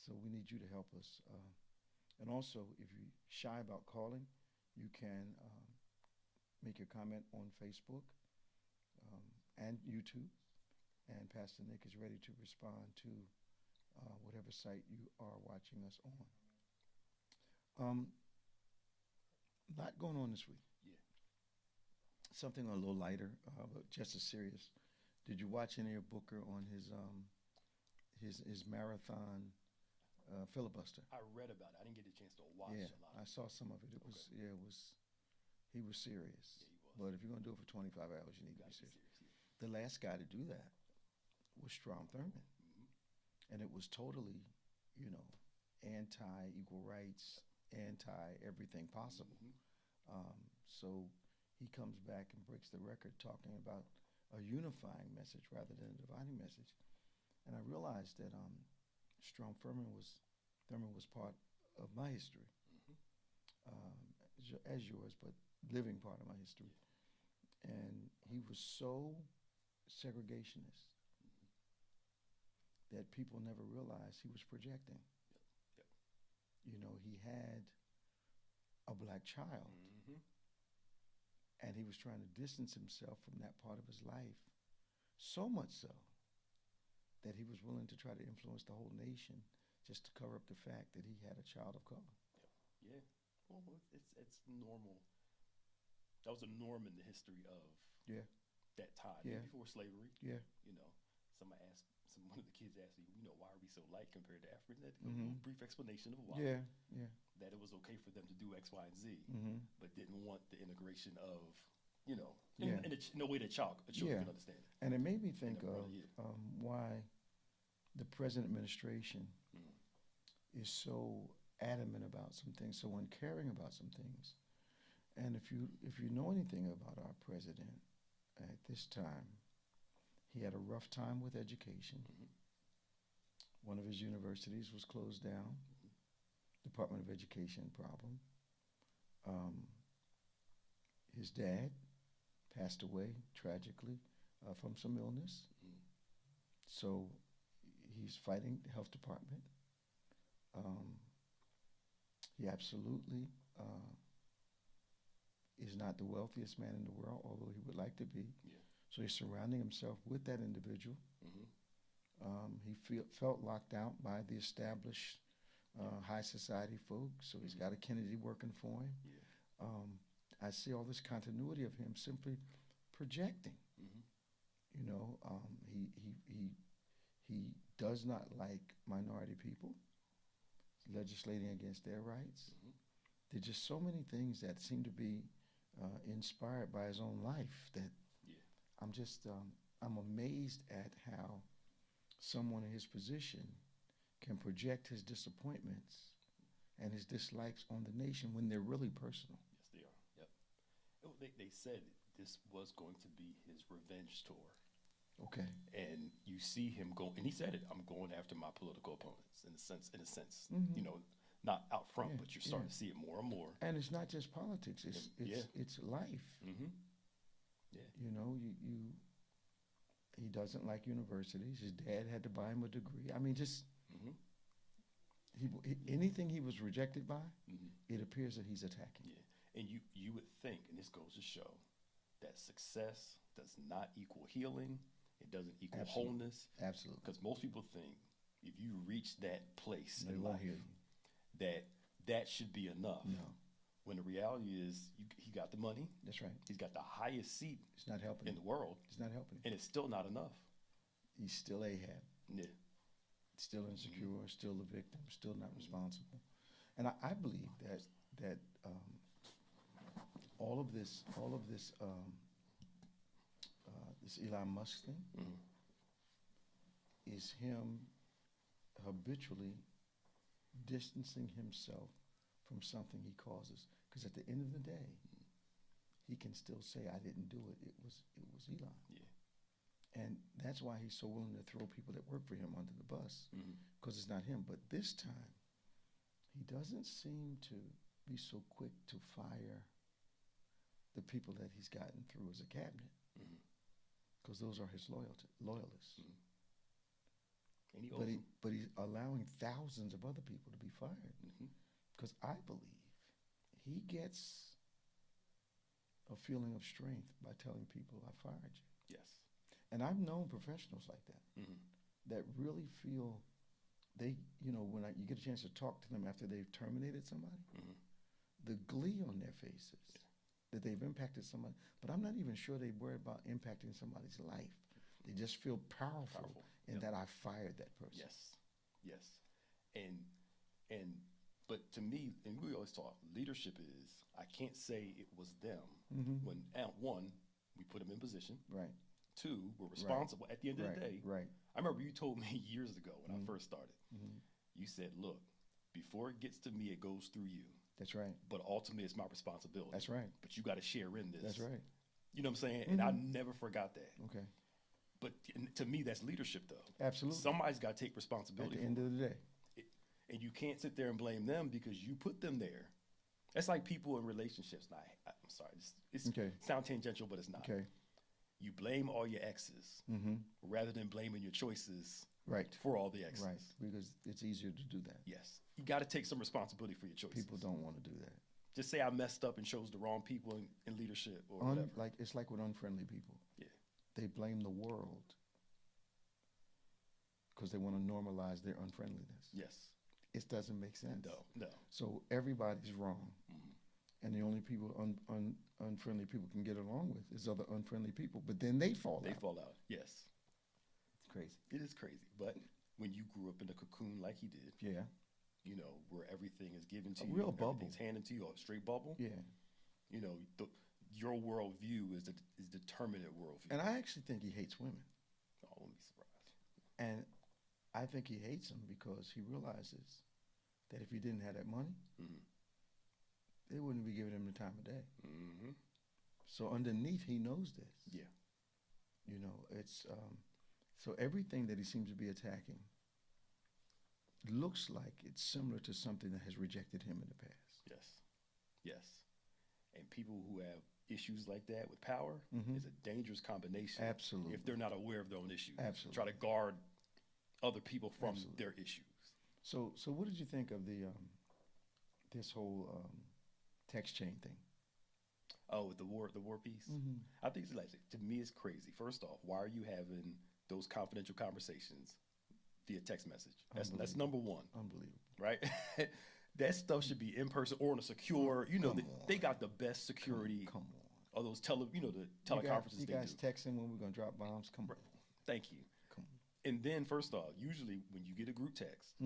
So we need you to help us. And also, if you're shy about calling, you can make your comment on Facebook and YouTube. And Pastor Nick is ready to respond to whatever site you are watching us on. A lot going on this week. Yeah. Something a little lighter, but just as serious. Did you watch any of Booker on his marathon filibuster? I read about it. I didn't get a chance to watch Yeah, a lot of I it. saw some of it. It was Okay. yeah, it was. He was serious. Yeah, he was. But if you're gonna do it for 25 hours, you need to be serious. Yeah. The last guy to do that was Strom Thurmond, Mm-hmm. and it was totally, anti-equal rights, anti-everything possible. Mm-hmm. So he comes back and breaks the record talking about a unifying message rather than a dividing message. And I realized that Strom Thurmond was part of my history, as yours, but living part of my history. Yeah. And he was so segregationist that people never realized he was projecting. Yep. He had a black child, Mm-hmm. and he was trying to distance himself from that part of his life, so much so that he was willing to try to influence the whole nation just to cover up the fact that he had a child of color. Yep. Yeah. Well, it's normal. That was a norm in the history of that time. Yeah. Before slavery. Yeah. One of the kids asked me, why are we so light compared to Africans? That Mm-hmm. a brief explanation of why. Yeah. That it was okay for them to do X, Y, and Z, Mm-hmm. but didn't want the integration of, Yeah. in a way that a child can understand it. And it made me think And, of why the present administration Mm. is so adamant about some things, so uncaring about some things. And if you know anything about our president at this time, he had a rough time with education. Mm-hmm. One of his universities was closed down. Mm-hmm. Department of Education problem. His dad passed away tragically from some illness. Mm-hmm. So he's fighting the health department. He absolutely is not the wealthiest man in the world, although he would like to be. Yeah. So he's surrounding himself with that individual. Mm-hmm. He felt locked out by the established high society folks, so he's got a Kennedy working for him. Yeah. I see all this continuity of him simply projecting. Mm-hmm. He does not like minority people, legislating against their rights. Mm-hmm. There's just so many things that seem to be inspired by his own life that I'm amazed at how someone in his position can project his disappointments and his dislikes on the nation when they're really personal. Yes, they are. Yep. They said this was going to be his revenge tour. Okay. And you see him go, and he said it, I'm going after my political opponents in a sense, Mm-hmm. Not out front, Yeah, but you're starting yeah. to see it more and more. And it's not just politics, Yeah. it's life. Mm-hmm. Yeah. He doesn't like universities. His dad had to buy him a degree. I mean, just anything he was rejected by, Mm-hmm. it appears that he's attacking. Yeah. And you would think, and this goes to show, that success does not equal healing. It doesn't equal Absolutely. wholeness. Absolutely. Because most people think if you reach that place They in won't life, hear you. that should be enough. No. When the reality is, he got the money. That's right. He's got the highest seat It's not helping in the him. world, It's not helping him. and it's still not enough. He's still Ahab. Yeah. Still insecure, still the victim, still not responsible. And I believe that all of this this Elon Musk thing Mm-hmm. is him habitually distancing himself from something he causes. Because at the end of the day, he can still say, "I didn't do it. It was Elon." Yeah. And that's why he's so willing to throw people that work for him under the bus, Mm-hmm. because it's not him. But this time, he doesn't seem to be so quick to fire the people that he's gotten through as a cabinet, Mm-hmm. because those are his loyalists. Mm-hmm. And he owes them. But he's allowing thousands of other people to be fired. Because I believe he gets a feeling of strength by telling people, I fired you. Yes. And I've known professionals like that, that really feel they, you know, when you get a chance to talk to them after they've terminated somebody, the glee on their faces that they've impacted somebody. But I'm not even sure they worry about impacting somebody's life. They just feel powerful in that I fired that person. Yes. But to me, and we always talk, leadership is, I can't say it was them. When, one, we put them in position. Right. Two, we're responsible at the end of the day. Right. I remember you told me years ago when I first started, you said, look, before it gets to me, it goes through you. That's right. But ultimately, it's my responsibility. That's right. But you got to share in this. That's right. You know what I'm saying? And I never forgot that. Okay. But to me, that's leadership, though. Absolutely. Somebody's got to take responsibility at the end of the day. And you can't sit there and blame them because you put them there. That's like people in relationships. Now, I'm sorry, it sounds tangential, but it's not. Okay. You blame all your exes rather than blaming your choices for all the exes. Right, because it's easier to do that. Yes. You got to take some responsibility for your choices. People don't want to do that. Just say I messed up and chose the wrong people in leadership or whatever. It's like with unfriendly people. Yeah. They blame the world because they want to normalize their unfriendliness. Yes. It doesn't make sense. No. So everybody's wrong. And the only people unfriendly people can get along with is other unfriendly people. But then they fall out. They fall out, yes. It's crazy. It is crazy. But when you grew up in a cocoon like he did, you know, where everything is given to you, real bubble. Everything's handed to you, a straight bubble. Yeah. You know, your worldview is determinate worldview. And I actually think he hates women. I wouldn't be surprised. And I think he hates them because he realizes that if he didn't have that money, they wouldn't be giving him the time of day. So underneath, he knows this. Yeah. You know, it's so everything that he seems to be attacking looks like it's similar to something that has rejected him in the past. Yes. And people who have issues like that with power is a dangerous combination. Absolutely. If they're not aware of their own issues. Absolutely. Try to guard other people from their issues. So what did you think of the this whole text chain thing? Oh, the war piece? I think it's like, to me, it's crazy. First off, why are you having those confidential conversations via text message? That's number one. Unbelievable. Right? That stuff should be in person or in a secure, you know, they got the best security. Come on. Or those the teleconferences you guys texting when we're going to drop bombs? Come on. Thank you. Come on. And then, first off, usually when you get a group text,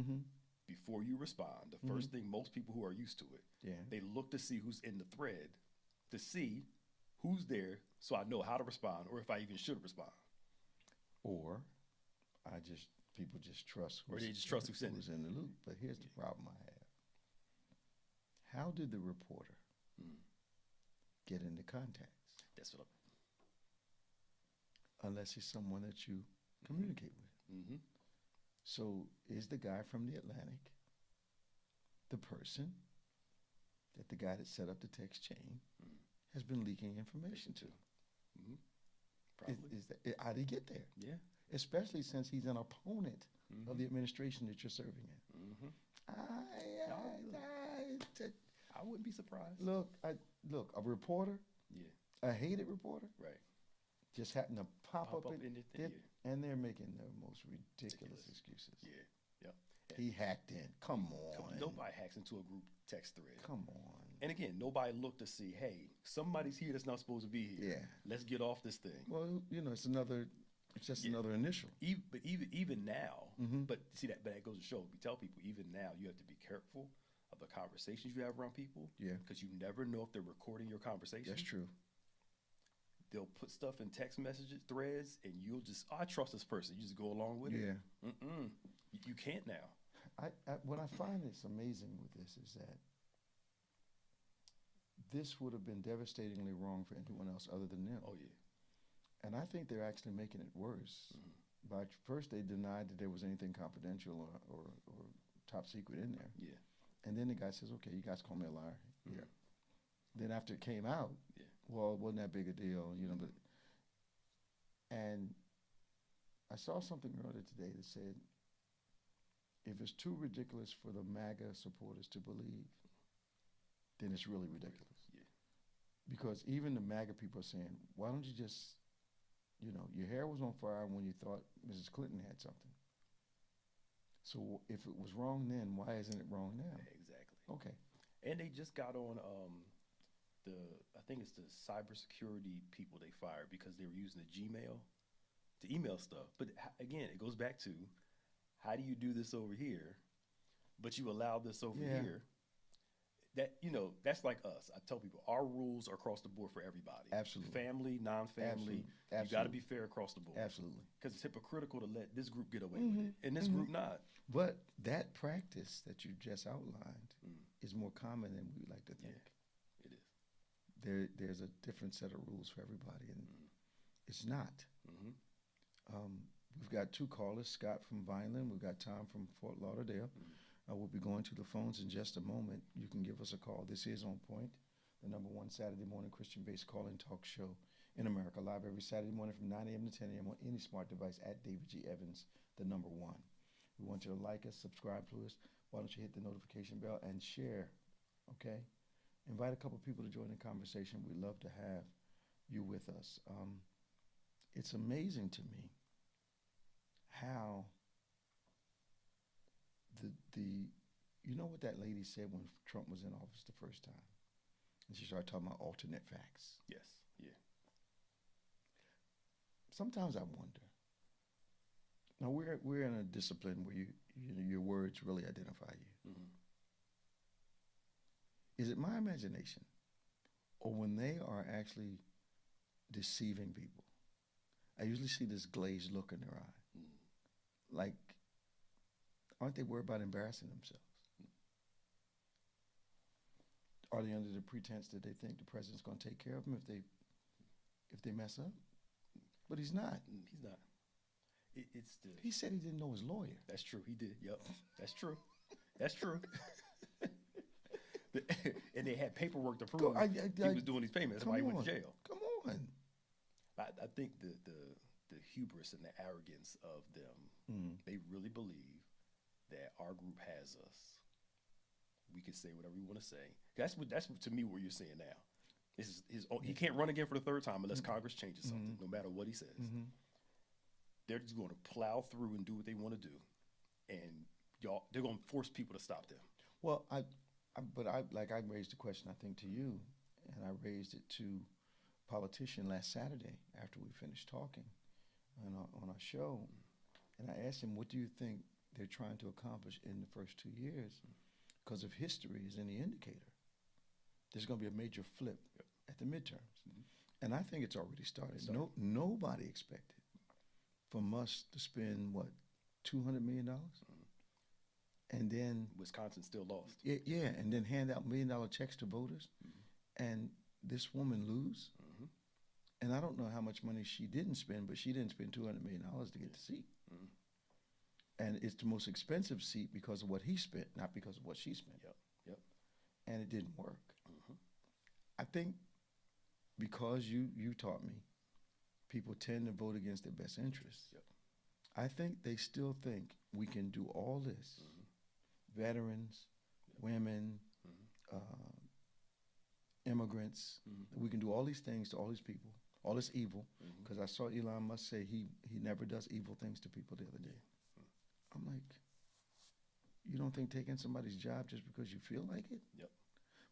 before you respond, the first thing most people who are used to it, they look to see who's in the thread, to see who's there so I know how to respond or if I even should respond. Or people just trust who's in the loop. But here's the problem I have. How did the reporter get into contacts? That's what unless he's someone that you communicate with. So is the guy from the Atlantic the person that the guy that set up the text chain has been leaking information to? Is that, how did he get there? Yeah. Especially since he's an opponent of the administration that you're serving in. I wouldn't be surprised. Look, a reporter, a hated reporter, right, just happened to pop up in it, and they're making the most ridiculous excuses. Yeah. He hacked in. Come on. Nobody hacks into a group text thread. Come on. And again, nobody looked to see, hey, somebody's here that's not supposed to be here. Yeah. Let's get off this thing. Well, you know, it's just another initial. But even now, but see that goes to show, we tell people even now you have to be careful of the conversations you have around people. Yeah. Because you never know if they're recording your conversation. That's true. They'll put stuff in text messages, threads, and you'll just, I trust this person. You just go along with it. Yeah. You can't now. What I find is amazing with this is that this would have been devastatingly wrong for anyone else other than them. Oh, yeah. And I think they're actually making it worse. By first, they denied that there was anything confidential or top secret in there. Yeah. And then the guy says, okay, you guys call me a liar. Yeah. Then after it came out, well, it wasn't that big a deal, you know. And I saw something earlier today that said if it's too ridiculous for the MAGA supporters to believe, then it's really ridiculous. Yeah. Because even the MAGA people are saying, why don't you just, your hair was on fire when you thought Mrs. Clinton had something. So if it was wrong then, why isn't it wrong now? Exactly. Okay. And they just got on I think it's the cybersecurity people they fired because they were using the Gmail to email stuff. But again, it goes back to, how do you do this over here, but you allow this over here? That, that's like us. I tell people our rules are across the board for everybody. Absolutely. Family, non-family. Absolutely. You got to be fair across the board. Absolutely. Because it's hypocritical to let this group get away with it and this group not. But that practice that you just outlined is more common than we like to think. Yeah, it is. There's a different set of rules for everybody, and it's not. We've got two callers, Scott from Vineland. We've got Tom from Fort Lauderdale. We'll be going to the phones in just a moment. You can give us a call. This is On Point, the #1 Saturday morning Christian-based call-in talk show in America, live every Saturday morning from 9 a.m. to 10 a.m. on any smart device at David G. Evans, the #1. We want you to like us, subscribe to us. Why don't you hit the notification bell and share, okay? Invite a couple people to join the conversation. We'd love to have you with us. It's amazing to me how you know what that lady said when Trump was in office the first time? And she started talking about alternate facts. Yes, yeah. Sometimes I wonder. Now we're in a discipline where your words really identify you. Is it my imagination, or when they are actually deceiving people, I usually see this glazed look in their eye, like, aren't they worried about embarrassing themselves? Are they under the pretense that they think the president's going to take care of them if they mess up? But he's not. He's not. He said he didn't know his lawyer. That's true. He did. Yep. That's true. That's true. And they had paperwork to prove he was doing these payments. That's why he went to jail. Come on. I think the hubris and the arrogance of them, they really believe that our group has us. We can say whatever we want to say. That's to me what you're saying now. He can't run again for the third time unless Congress changes something, no matter what he says. They're just going to plow through and do what they want to do, and they're going to force people to stop them. Well, I raised the question, I think, to you, and I raised it to a politician last Saturday after we finished talking on our show, and I asked him, what do you think they're trying to accomplish in the first 2 years? Because if history is any indicator, there's going to be a major flip at the midterms. And I think it's already started. Nobody expected from us to spend, what, $200 million? And then Wisconsin still lost. Yeah, and then hand out $1 million checks to voters, and this woman lose. And I don't know how much money she didn't spend, but she didn't spend $200 million to get the seat. And it's the most expensive seat because of what he spent, not because of what she spent. Yep. And it didn't work. I think because you taught me, people tend to vote against their best interests. I think they still think we can do all this. Veterans, women, immigrants. We can do all these things to all these people, all this evil. Because I saw Elon Musk say he never does evil things to people the other day. I'm like, you don't think taking somebody's job just because you feel like it?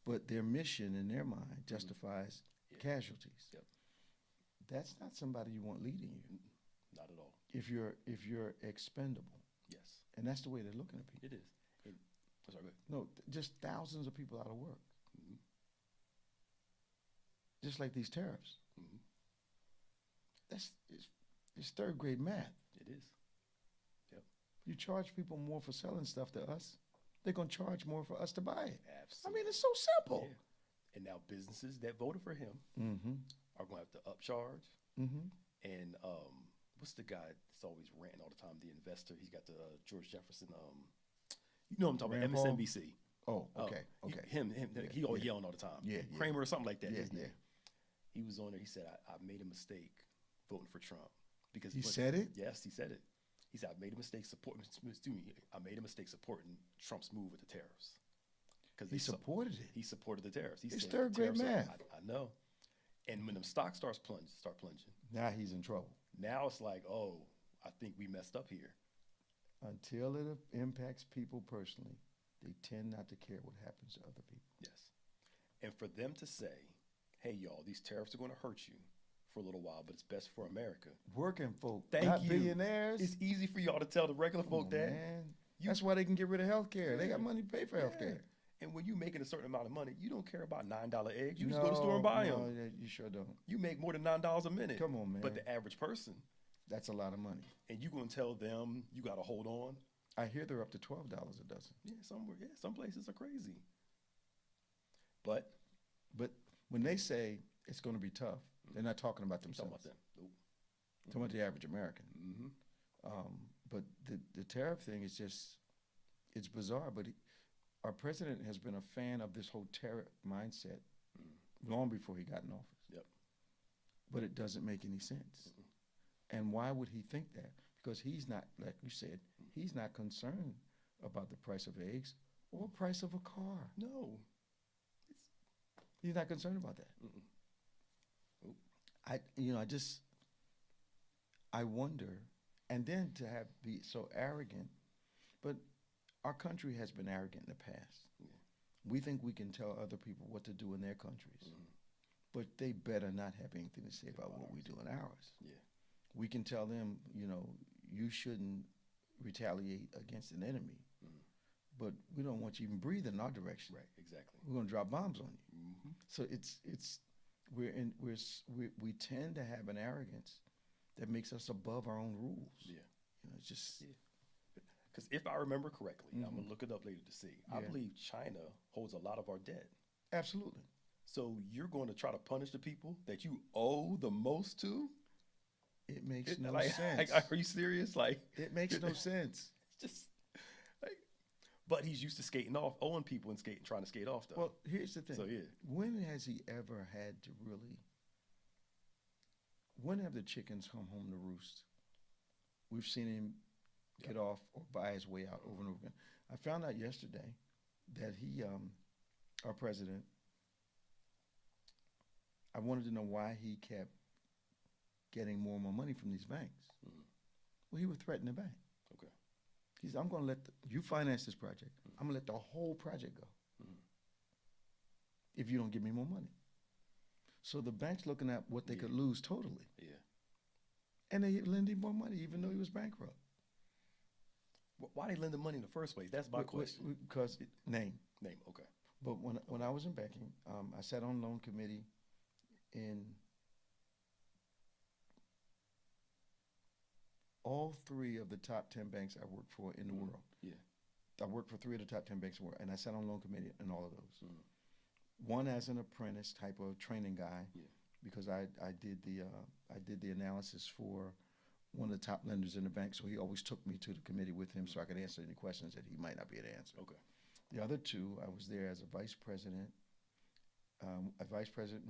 But their mission in their mind justifies casualties. That's not somebody you want leading you. Not at all. If you're expendable. Yes. And that's the way they're looking at people. It is. Sorry, go ahead. No, just thousands of people out of work. Just like these tariffs. It's third grade math. It is. You charge people more for selling stuff to us, they're going to charge more for us to buy it. Absolutely. I mean, it's so simple. And now businesses that voted for him are going to have to upcharge. And what's the guy that's always ranting all the time? The investor. He's got the George Jefferson. You know what I'm talking about? MSNBC. Oh, okay. Him. He always yelling all the time. Kramer or something like that. He was on there. He said, I made a mistake voting for Trump. Because he said it? Yes, he said it. He said, I made a mistake supporting Trump's move with the tariffs. Because he supported it. He supported the tariffs. He's third grade math. I know. And when them stocks start plunging. Now he's in trouble. Now it's like, oh, I think we messed up here. Until it impacts people personally, they tend not to care what happens to other people. Yes. And for them to say, hey, y'all, these tariffs are going to hurt you for a little while, but it's best for America. Working folk, not billionaires. It's easy for y'all to tell the regular folk that. Man. That's why they can get rid of health care. They got money to pay for health care. And when you're making a certain amount of money, you don't care about $9 eggs. You just go to the store and buy them. No, you sure don't. You make more than $9 a minute. Come on, man. But the average person. That's a lot of money. And you going to tell them you got to hold on? I hear they're up to $12 a dozen. Yeah, some places are crazy. But when they say it's going to be tough, they're not talking about themselves. Talking about them. Nope. Talking about the average American. Mm-hmm. But the tariff thing is just, it's bizarre. But our president has been a fan of this whole tariff mindset long before he got in office. Yep. But it doesn't make any sense. And why would he think that? Because he's not, like you said, he's not concerned about the price of eggs or price of a car. No. He's not concerned about that. I wonder, and then to be so arrogant, but our country has been arrogant in the past. Yeah. We think we can tell other people what to do in their countries, but they better not have anything to say about what we do in ours. Yeah. We can tell them, you shouldn't retaliate against an enemy, but we don't want you even breathing in our direction. Right, exactly. We're going to drop bombs on you. Mm-hmm. So we tend to have an arrogance that makes us above our own rules. Yeah. It's just. Because if I remember correctly, I'm going to look it up later to see. Yeah. I believe China holds a lot of our debt. Absolutely. So you're going to try to punish the people that you owe the most to? It makes no sense. Are you serious? It makes no sense. It's just but he's used to owing people and trying to skate off, though. Well, here's the thing. So, yeah. When has he ever had to when have the chickens come home to roost? We've seen him get off or buy his way out over and over again. I found out yesterday that our president, I wanted to know why he kept getting more and more money from these banks. Mm-hmm. Well, he would threaten the bank. Okay. He said, I'm going to let you finance this project. I'm going to let the whole project go if you don't give me more money. So the bank's looking at what they could lose totally. Yeah. And they lend him more money even though he was bankrupt. Why they lend the money in the first place? That's my question. Because name, okay. But when I was in banking, I sat on loan committee in all 3 of the top 10 banks I worked for in the world. Yeah. I worked for 3 of the top 10 banks in the world, and I sat on loan committee in all of those. One as an apprentice type of training guy, because I did the analysis for one of the top lenders in the bank, so he always took me to the committee with him so I could answer any questions that he might not be able to answer. Okay. The other 2, I was there as a vice president in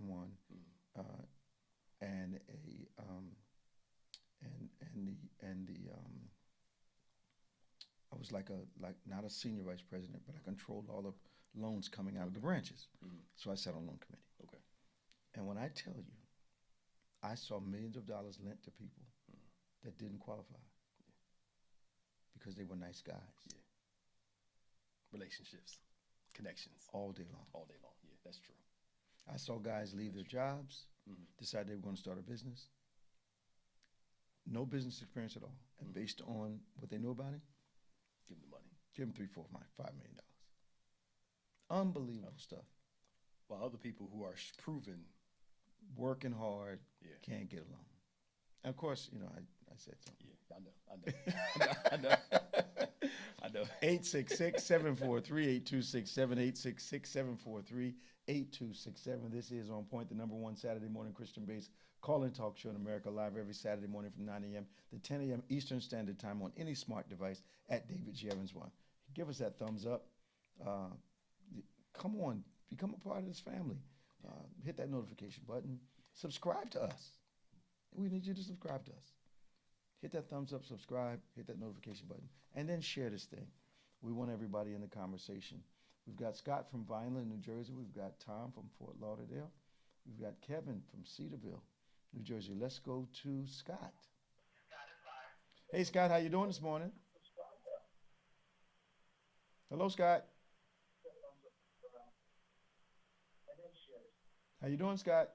one, and I was like not a senior vice president, but I controlled all the loans coming out of the branches. So I sat on loan committee. Okay. And when I tell you, I saw millions of dollars lent to people that didn't qualify because they were nice guys. Yeah. Relationships, connections. All day long. All day long. Yeah, that's true. I saw guys leave their jobs, decide they were going to start a business. No business experience at all. And based on what they knew about him, give him the money. Give him $3, $4, $5 million. Unbelievable stuff. While other people who are proven working hard can't get along. And of course, I said something. Yeah, I know. I know. 866-743-8267, 866-743-8267. This is On Point, the #1 Saturday morning Christian-based call-in talk show in America, live every Saturday morning from 9 a.m. to 10 a.m. Eastern Standard Time on any smart device at David G. Evans 1. Give us that thumbs up. Come on, become a part of this family. Hit that notification button. Subscribe to us. We need you to subscribe to us. hit that thumbs up, subscribe, hit that notification button, and then share this thing. We want everybody in the conversation. We've got Scott from Vineland, New Jersey. We've got Tom from Fort Lauderdale. We've got Kevin from Cedarville, New Jersey. Let's go to Scott. Hey, Scott, how you doing this morning? Hello, Scott. How you doing, Scott?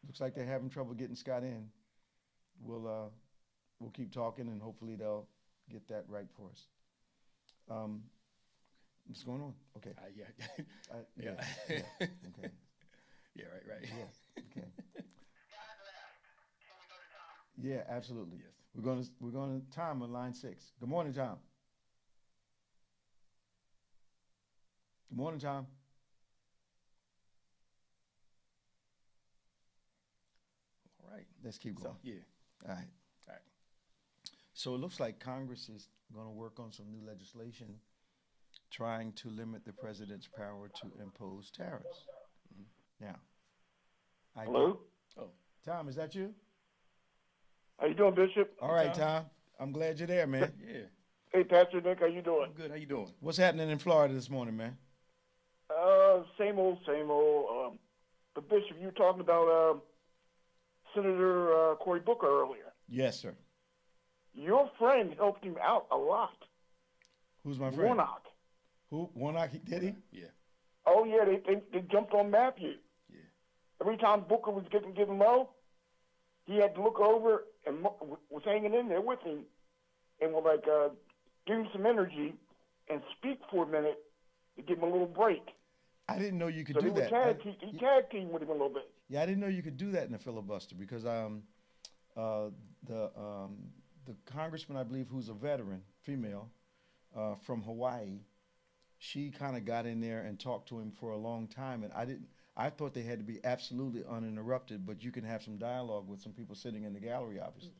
Looks like they're having trouble getting Scott in. We'll keep talking, and hopefully they'll get that right for us. What's going on? Okay. Yeah. Yeah. Okay. Yeah. Right. Yeah. Okay. Yeah, absolutely. Yes. We're going to Tom on line 6. Good morning, Tom. Good morning, Tom. All right. Let's keep going. So, yeah. All right. So it looks like Congress is going to work on some new legislation trying to limit the president's power to impose tariffs. Mm-hmm. Now, hello? Tom, is that you? How you doing, Bishop? All right, Tom. I'm glad you're there, man. Yeah. Hey, Pastor Nick, how you doing? I'm good. How you doing? What's happening in Florida this morning, man? Same old, same old. But Bishop, you were talking about Senator Cory Booker earlier. Yes, sir. Your friend helped him out a lot. Who's my friend? Warnock. Who? Warnock? Did he? Yeah. Oh yeah, they jumped on Matthew. Yeah. Every time Booker was getting low, he had to look over and was hanging in there with him, and was like, give him some energy and speak for a minute to give him a little break. I didn't know you could So do that. He tag teamed with him a little bit. Yeah, I didn't know you could do that in a filibuster because the congressman, I believe, who's a veteran, female, from Hawaii, she kind of got in there and talked to him for a long time, and I thought they had to be absolutely uninterrupted, but you can have some dialogue with some people sitting in the gallery, obviously.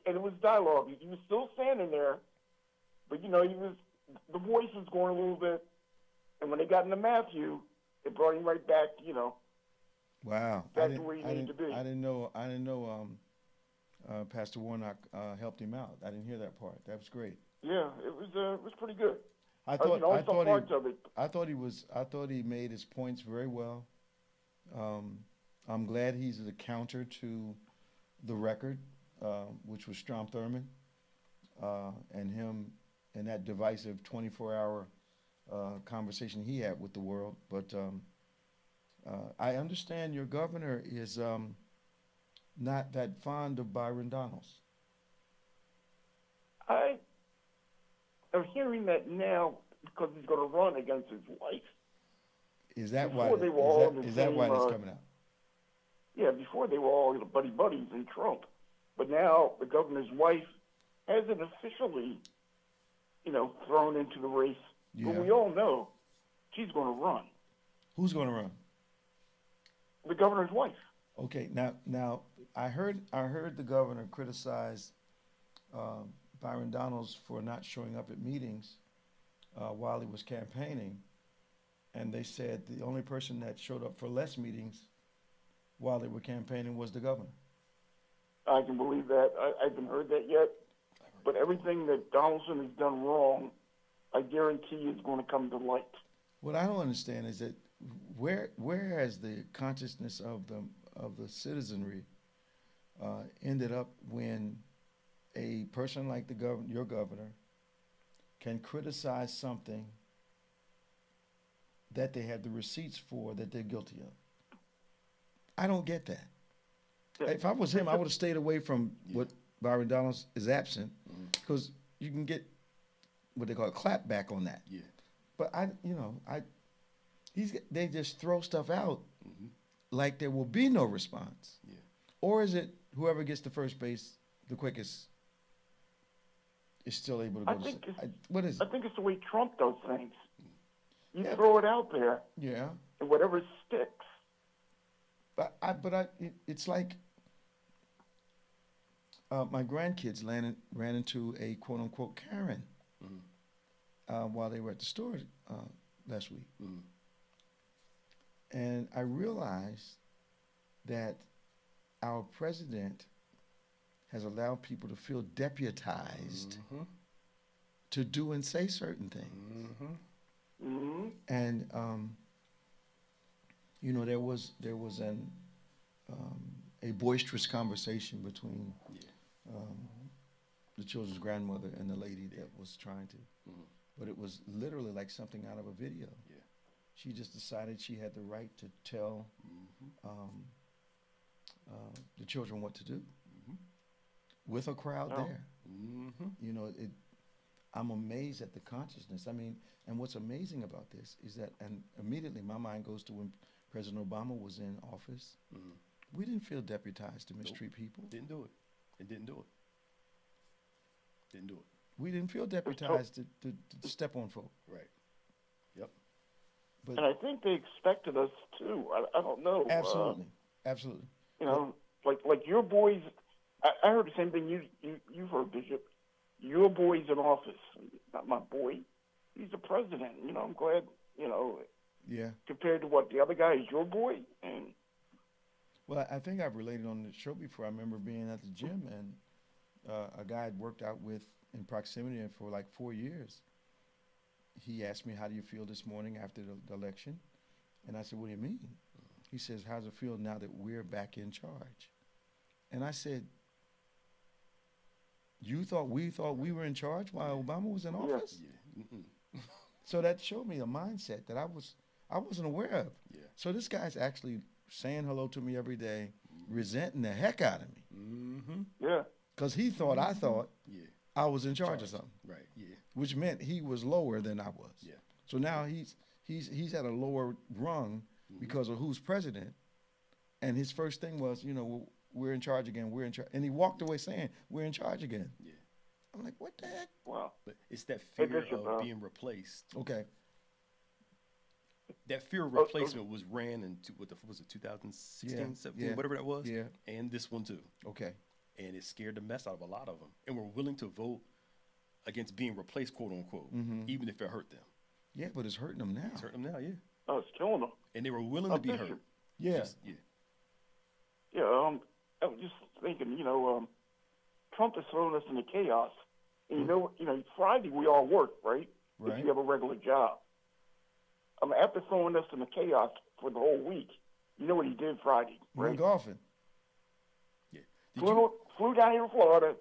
And it was dialogue. He was still standing there, but the voice was going a little bit, and when they got into Matthew, it brought him right back, Wow. back to where he needed to be. I didn't know Pastor Warnock helped him out. I didn't hear that part. That was great. Yeah, it was pretty good. I thought he made his points very well. I'm glad he's the counter to the record, which was Strom Thurmond, and him and that divisive 24-hour conversation he had with the world. But I understand your governor is not that fond of Byron Donalds. I am hearing that now because he's going to run against his wife. Is that why? Is that why that's coming out? Yeah, before they were all buddies in Trump, but now the governor's wife hasn't officially, thrown into the race. Yeah. But we all know she's going to run. Who's going to run? The governor's wife. Okay, now I heard the governor criticize Byron Donalds for not showing up at meetings while he was campaigning, and they said the only person that showed up for less meetings while they were campaigning was the governor. I can believe that. I haven't heard that yet, but everything that Donaldson has done wrong, I guarantee is going to come to light. What I don't understand is that where has the consciousness of the citizenry ended up when a person like your governor can criticize something that they have the receipts for that they're guilty of? I don't get that. If I was him, I would have stayed away from what Byron Donalds is absent, because you can get what they call a clapback on that. Yeah. But they just throw stuff out like there will be no response. Yeah. Or is it whoever gets to first base the quickest is still able to go what is it? I think it's the way Trump does things. You throw it out there. Yeah. And whatever sticks. But it's like my grandkids ran into a quote unquote Karen while they were at the store last week. Mm-hmm. And I realized that our president has allowed people to feel deputized to do and say certain things. And you know, there was a boisterous conversation between the children's grandmother and the lady that was trying to, but it was literally like something out of a video. She just decided she had the right to tell the children what to do with a crowd there. You know, I'm amazed at the consciousness. I mean, and what's amazing about this is that, and immediately my mind goes to when President Obama was in office. We didn't feel deputized to mistreat people. Didn't do it. It didn't do it. Didn't do it. We didn't feel deputized to step on folk. Right. Yep. But and I think they expected us too. I don't know. Absolutely. Absolutely. You know, like your boys. I heard the same thing you've heard, Bishop. Your boy's in office. Not my boy. He's the president. You know, I'm glad. You know. Yeah. Compared to what the other guy is, your boy. And well, I think I've related on the show before. I remember being at the gym and a guy I'd worked out with in proximity for like 4 years. He asked me, "How do you feel this morning after the election?" And I said, "What do you mean?" He says, "How's it feel now that we're back in charge?" And I said, we thought we were in charge while Obama was in office?" So that showed me a mindset that I wasn't aware of. So this guy's actually saying hello to me every day, resenting the heck out of me. Because he thought I thought I was in charge of something. Right. Yeah. Which meant he was lower than I was. So now he's at a lower rung because of who's president. And his first thing was, you know, we're in charge again. We're in charge. And he walked away saying, "We're in charge again." I'm like, what the heck? Wow. But it's that fear of being replaced. Okay. That fear of replacement was ran into, what was it, 2016, 17, whatever that was? Yeah. And this one too. Okay. And it scared the mess out of a lot of them. And were willing to vote against being replaced, quote unquote, even if it hurt them. Yeah, but it's hurting them now. It's hurting them now, yeah. Oh, it's killing them. And they were willing to be hurt. Yeah. Yeah, I was just thinking, you know, Trump is throwing us into chaos. And you know, Friday we all work, right? If you have a regular job. After throwing us into chaos for the whole week, you know what he did Friday, right? Went golfing. Yeah. Flew down here to Florida,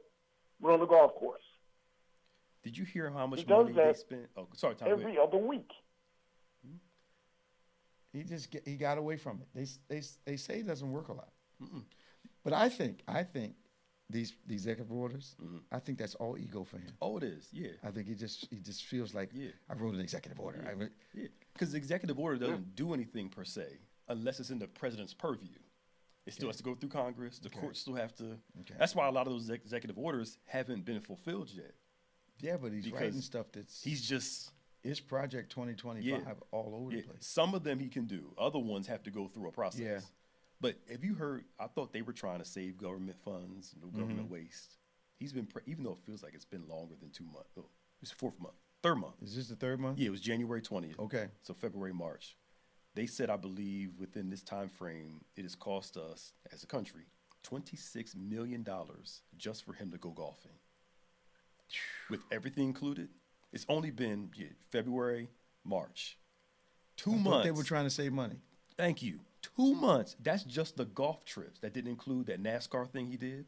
went on the golf course. Did you hear how much money they spent? Oh, sorry, Tom. Every other week. He got away from it. They say he doesn't work a lot. But I think these executive orders, I think that's all ego for him. Oh, it is, yeah. I think he just feels like, I wrote an executive order. Because the executive order doesn't do anything per se unless it's in the president's purview. It still has to go through Congress. The courts still have to. That's why a lot of those executive orders haven't been fulfilled yet. Yeah, but he's writing stuff that's... It's Project 2025 all over the place. Some of them he can do. Other ones have to go through a process. Yeah. But have you heard, I thought they were trying to save government funds, no government waste. He's been, even though it feels like it's been longer than 2 months. Oh, it's third month. Is this the third month? Yeah, it was January 20th. Okay. So February, March. They said, I believe, within this time frame, it has cost us, as a country, $26 million just for him to go golfing. With everything included, it's only been February, March. 2 months. Thought they were trying to save money. Thank you. 2 months. That's just the golf trips. That didn't include that NASCAR thing he did.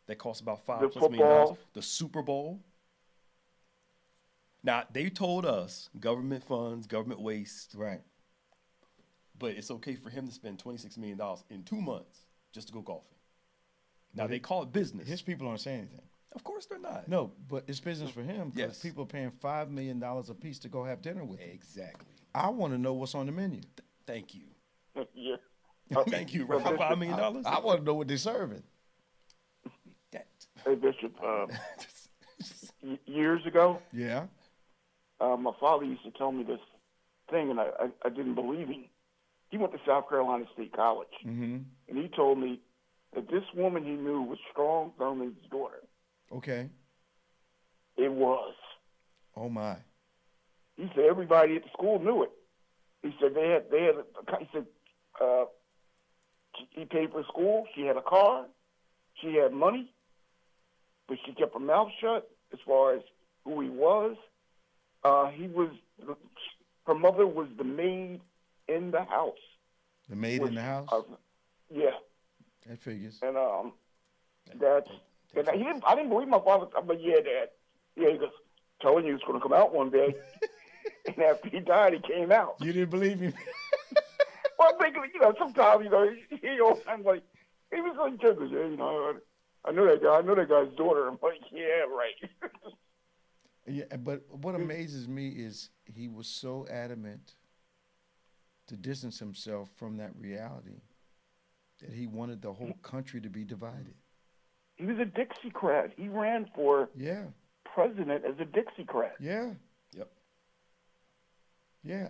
That cost about $5+ million. The Super Bowl. Now, they told us government funds, government waste. Right. But it's okay for him to spend $26 million in 2 months just to go golfing. Now, they call it business. His people aren't saying anything. Of course they're not. No, but it's business for him because people are paying $5 million a piece to go have dinner with him. Exactly. I want to know what's on the menu. Thank you. Yeah. Thank you. $5 million? I want to know what they're serving. Hey, Bishop, years ago, my father used to tell me this thing, and I didn't believe him. He went to South Carolina State College, and he told me that this woman he knew was Strong Thurman's daughter. Okay. It was. Oh, my. He said everybody at the school knew it. He said he She paid for school. She had a car. She had money. But she kept her mouth shut as far as who he was. Her mother was the maid in the house. The maid in the house? Yeah. That figures. And I didn't believe my father. I'm like, yeah, Dad. Yeah, he goes, telling you it's going to come out one day. And after he died, he came out. You didn't believe him? Well, I'm thinking, sometimes, I'm like, he was like, yeah, I know that guy. I know that guy's daughter. I'm like, yeah, right. Yeah, but what amazes me is he was so adamant to distance himself from that reality that he wanted the whole country to be divided. He was a Dixiecrat. He ran for president as a Dixiecrat. Yeah. Yep. Yeah,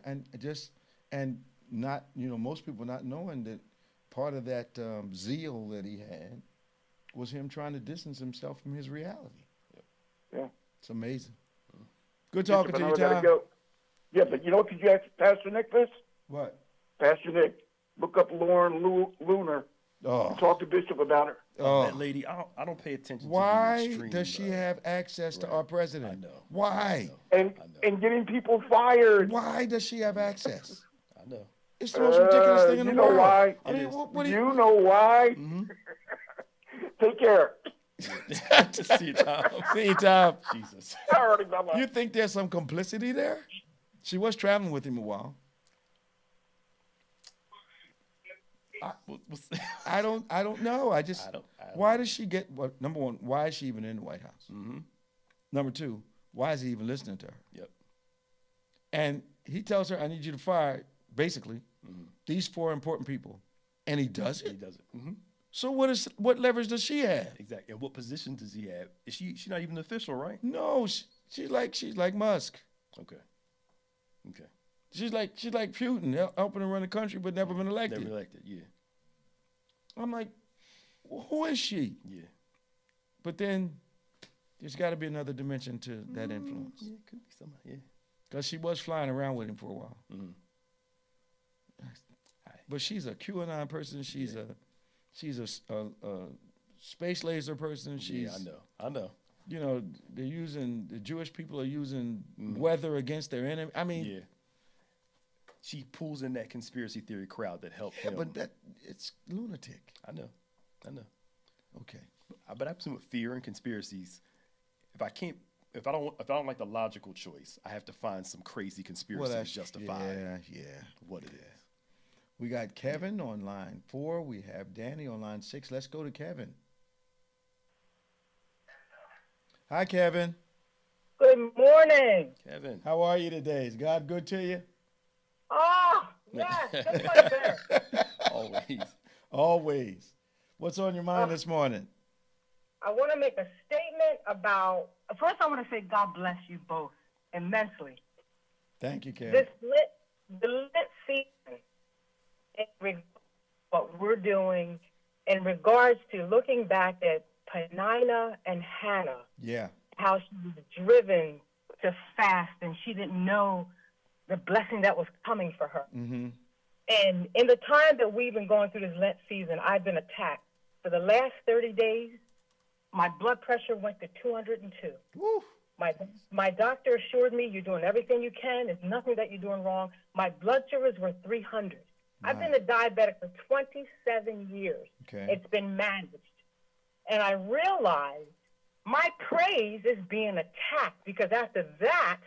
and not, most people not knowing that part of that zeal that he had was him trying to distance himself from his reality. Yep. Yeah. It's amazing. Good talking to you, Tom. Yeah, but you know what? Could you ask Pastor Nick this? What? Pastor Nick, look up Lauren Lunar. Oh. Talk to Bishop about her. Oh. That lady, I don't pay attention Why to the extreme, does she have access to our president? I know. Why? I know. And getting people fired. Why does she have access? I know. It's the most ridiculous thing in the world. Why? I mean, what do you know why? Mm-hmm. Take care. See you, Tom. See you, Tom. Jesus. You think there's some complicity there? She was traveling with him a while. I don't know. I don't why does she get? Well, number one, why is she even in the White House? Mm-hmm. Number two, why is he even listening to her? Yep. And he tells her, "I need you to fire basically these 4 important people," and he does it. He does it. Mm-hmm. So what leverage does she have? Exactly. And what position does he have? Is she's not even official, right? No, she's like Musk. Okay. She's like Putin, helping to run the country, but never been elected. Never elected, yeah. I'm like, who is she? Yeah. But then there's got to be another dimension to that influence. Yeah, it could be somebody, yeah. Because she was flying around with him for a while. Mm-hmm. But she's a QAnon person. She's a space laser person. She's, I know. The Jewish people are using weather against their enemy. I mean, yeah. She pulls in that conspiracy theory crowd that helped him. But it's lunatic. I know. Okay. But I presume with fear and conspiracies, if I don't like the logical choice, I have to find some crazy conspiracy to justify what it is. We got Kevin on line 4. We have Danny on line 6. Let's go to Kevin. Hi, Kevin. Good morning. Kevin. How are you today? Is God good to you? Oh, yes. Just like that. Always. What's on your mind this morning? I want to make a statement about, first I want to say God bless you both immensely. Thank you, Kevin. The lit season, what we're doing in regards to looking back at Penina and Hannah. Yeah. How she was driven to fast and she didn't know the blessing that was coming for her. Mm-hmm. And in the time that we've been going through this Lent season, I've been attacked. For the last 30 days, my blood pressure went to 202. Woo. My doctor assured me you're doing everything you can. There's nothing that you're doing wrong. My blood sugars were 300. Nice. I've been a diabetic for 27 years. Okay. It's been managed. And I realized my praise is being attacked because after that,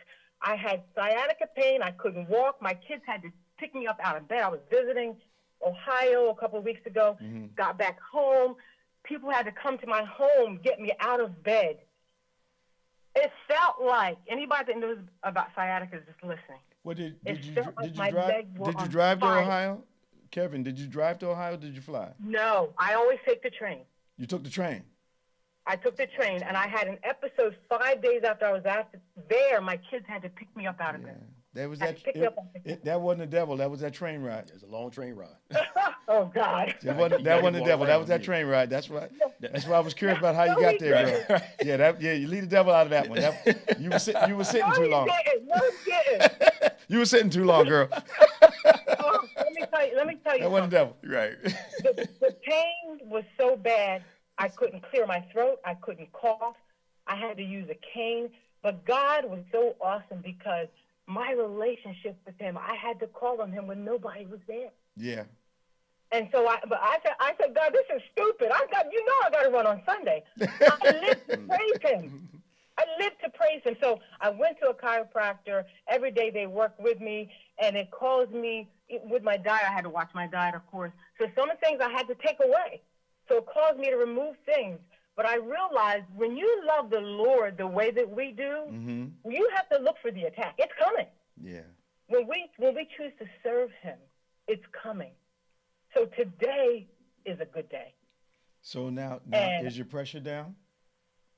I had sciatica pain. I couldn't walk. My kids had to pick me up out of bed. I was visiting Ohio a couple of weeks ago, got back home. People had to come to my home, get me out of bed. It felt like anybody that knows about sciatica is just listening. Well, did you drive to Ohio? Kevin, did you drive to Ohio or did you fly? No, I always take the train. You took the train? I took the train, and I had an episode 5 days after I was there. My kids had to pick me up out of bed. That wasn't the devil. That was that train ride. It was a long train ride. Oh, God. That wasn't the devil. That was that train ride. That's right. That's why I was curious about how you got there, girl. You leave the devil out of that one. You were sitting too long. No, you didn't. You were sitting too long, girl. Let me tell you that wasn't the devil. Right. The pain was so bad, I couldn't clear my throat. I couldn't cough. I had to use a cane. But God was so awesome because my relationship with him, I had to call on him when nobody was there. Yeah. And so I said, God, this is stupid. I got to run on Sunday. I live to praise him. I live to praise him. So I went to a chiropractor. Every day they work with me, and it calls me with my diet. I had to watch my diet, of course. So some of the things I had to take away. So it caused me to remove things. But I realized when you love the Lord the way that we do, you have to look for the attack. It's coming. Yeah. When we choose to serve him, it's coming. So today is a good day. So now is your pressure down?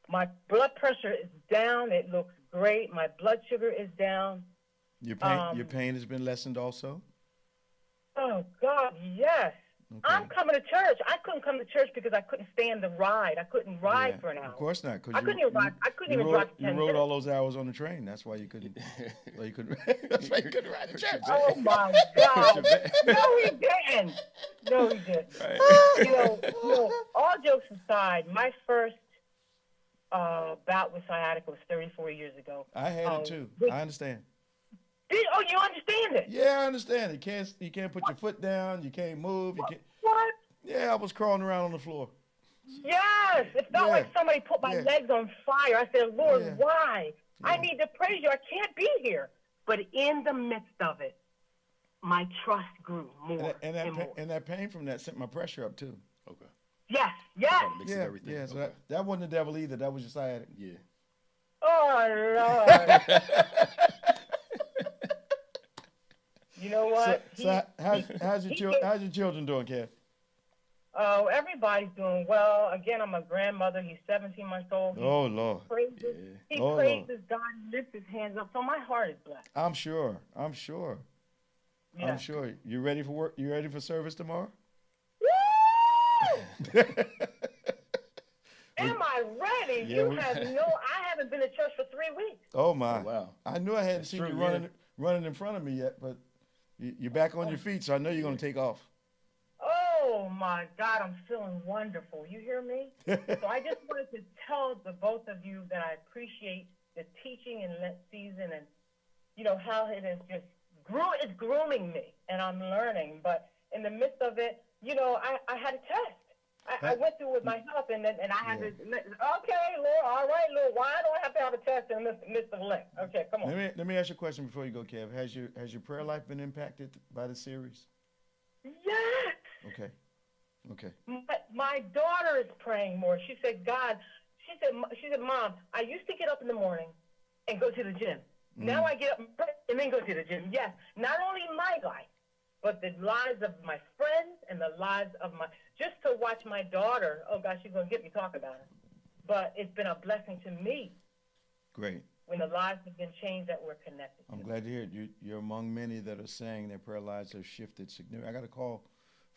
My blood pressure is down. It looks great. My blood sugar is down. Your pain has been lessened also? Oh, God, yes. Okay. I'm coming to church. I couldn't come to church because I couldn't stand the ride. I couldn't ride for an hour. Of course not. I couldn't even drive 10 minutes. You rode all those hours on the train. That's why you couldn't. That's why you couldn't ride to church. Oh my God! No, he didn't. No, he didn't. Right. You know, all jokes aside, my first bout with sciatica was 34 years ago. I had it too. I understand. Oh, you understand it? Yeah, I understand. You can't put your foot down. You can't move. What? Yeah, I was crawling around on the floor. Yes, it felt like somebody put my legs on fire. I said, Lord, why? Yeah. I need to praise you. I can't be here. But in the midst of it, my trust grew more and more. And that pain from that sent my pressure up too. Okay. Yes. Yeah. So that wasn't the devil either. That was just sciatic. Yeah. Oh Lord. You know what? How's your children doing, Kev? Oh, everybody's doing well. Again, I'm a grandmother. He's 17 months old. Oh, Lord. He praises God and lifts his hands up. So my heart is blessed. I'm sure. Yeah. I'm sure. You ready for work? You ready for service tomorrow? Woo! Am I ready? Yeah, I haven't been to church for 3 weeks. Oh, my. Oh, wow. I knew I hadn't seen you running in front of me yet, but you're back on your feet, so I know you're going to take off. Oh, my God, I'm feeling wonderful. You hear me? So I just wanted to tell the both of you that I appreciate the teaching in Lent season and, how it is just it's grooming me, and I'm learning. But in the midst of it, I had a test. I went through with my health, and I had to, okay, Lord, all right, Lord, why do I have to have a test in the midst of Lent? Okay, come on. Let me ask you a question before you go, Kev. Has your prayer life been impacted by the series? Yes. Okay. My daughter is praying more. She said, she said, Mom, I used to get up in the morning and go to the gym. Now I get up and then go to the gym. Yes, not only my life, but the lives of my friends and the lives of just to watch my daughter. Oh, gosh, she's going to get me talking about it. But it's been a blessing to me. Great. When the lives have been changed that we're connected to. I'm glad to hear it. You're among many that are saying their prayer lives have shifted significantly. I got a call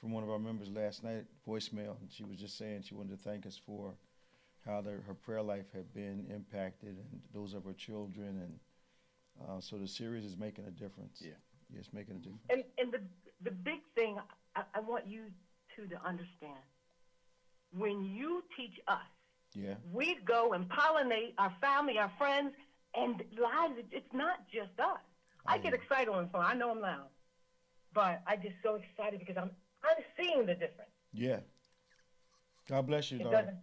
from one of our members last night, voicemail, and she was just saying she wanted to thank us for how her prayer life had been impacted and those of her children. And so the series is making a difference. Yeah. Yeah, it's making a difference. And the big thing I want you two to understand, when you teach us, we go and pollinate our family, our friends, and lives. It's not just us. I get excited on the phone. I know I'm loud, but I get so excited because I'm seeing the difference. Yeah. God bless you, daughter.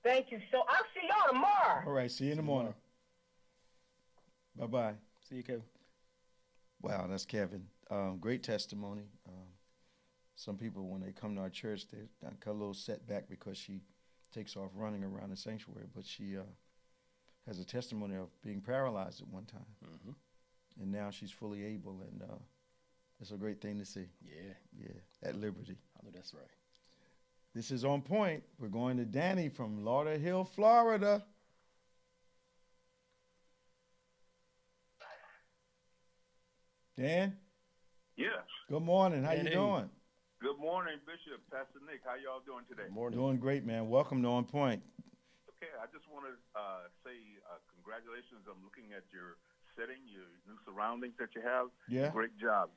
Thank you. So I'll see y'all tomorrow. All right. See you in the morning. Bye-bye. See you, Kevin. Wow, that's Kevin. Great testimony. Some people, when they come to our church, they got a little setback because she takes off running around the sanctuary, but she has a testimony of being paralyzed at one time. Mm-hmm. And now she's fully able, and it's a great thing to see. Yeah, at liberty. I know that's right. This is On Point. We're going to Danny from Lauderhill, Florida. Dan? Yes. Good morning. How you doing? Good morning, Bishop, Pastor Nick. How y'all doing today? Morning. Doing great, man. Welcome to On Point. Okay, I just want to say congratulations. I'm looking at your setting, your new surroundings that you have. Yeah. Great job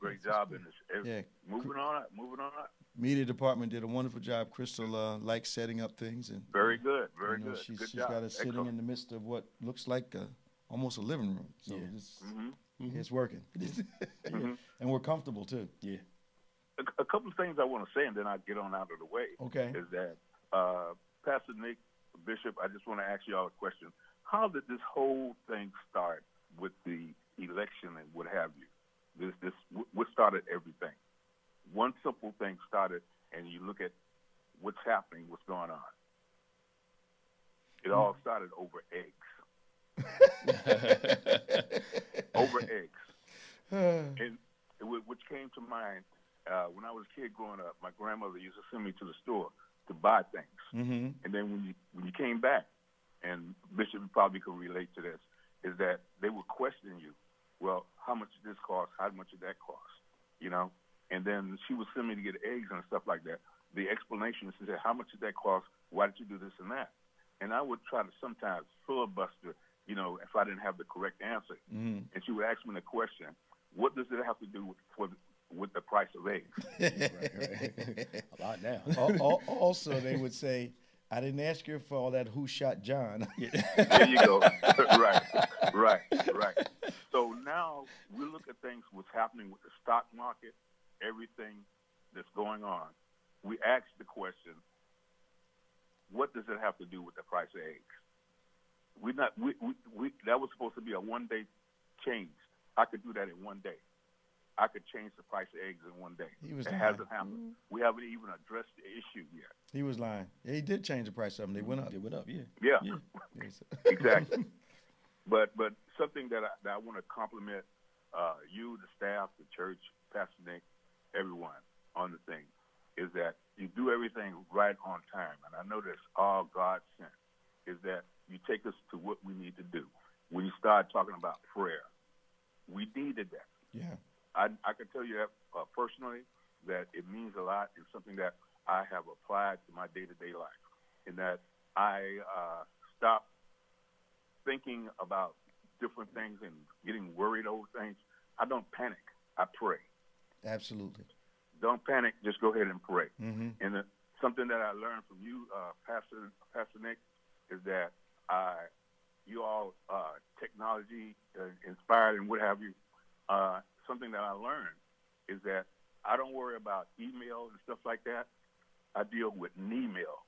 in this. Yeah. Moving on up. Media department did a wonderful job. Crystal likes setting up things, and very good. She's job. got us sitting in the midst of what looks like almost a living room. So it's working, and we're comfortable too. Yeah. A couple of things I want to say, and then I'll get on out of the way. Okay. Is that Pastor Nick, Bishop? I just want to ask you all a question. How did this whole thing start with the election and what have you? What started everything? One simple thing started, and you look at what's happening, what's going on. It all started over eggs. Over eggs. And which came to mind when I was a kid growing up. My grandmother used to send me to the store to buy things. Mm-hmm. And then when you came back, and Bishop probably could relate to this, is that they would question you. Well, how much did this cost? How much did that cost? You know? And then she would send me to get eggs and stuff like that. The explanation is, she said, how much did that cost? Why did you do this and that? And I would try to sometimes filibuster, you know, if I didn't have the correct answer. Mm-hmm. And she would ask me the question, what does it have to do with the price of eggs? Right. A lot now. Also, they would say, I didn't ask you for all that who shot John. There you go. Right. So now we look at things, what's happening with the stock market, everything that's going on. We ask the question, what does it have to do with the price of eggs? That was supposed to be a one-day change. I could do that in one day. I could change the price of eggs in one day. It hasn't happened. Mm-hmm. We haven't even addressed the issue yet. He was lying. Yeah, he did change the price of them. They went up. They went up, Yeah. Exactly. But something that I want to compliment you, the staff, the church, Pastor Nick, everyone on the thing, is that you do everything right on time. And I know that's all God sent, is that you take us to what we need to do. When you start talking about prayer, we needed that. Yeah. I can tell you that personally, that it means a lot. It's something that I have applied to my day-to-day life, in that I stop thinking about different things and getting worried over things. I don't panic. I pray. Absolutely. Don't panic. Just go ahead and pray. Mm-hmm. And something that I learned from you, Pastor Nick, is that you all technology inspired and what have you. Something that I learned is that I don't worry about email and stuff like that. I deal with knee-mail.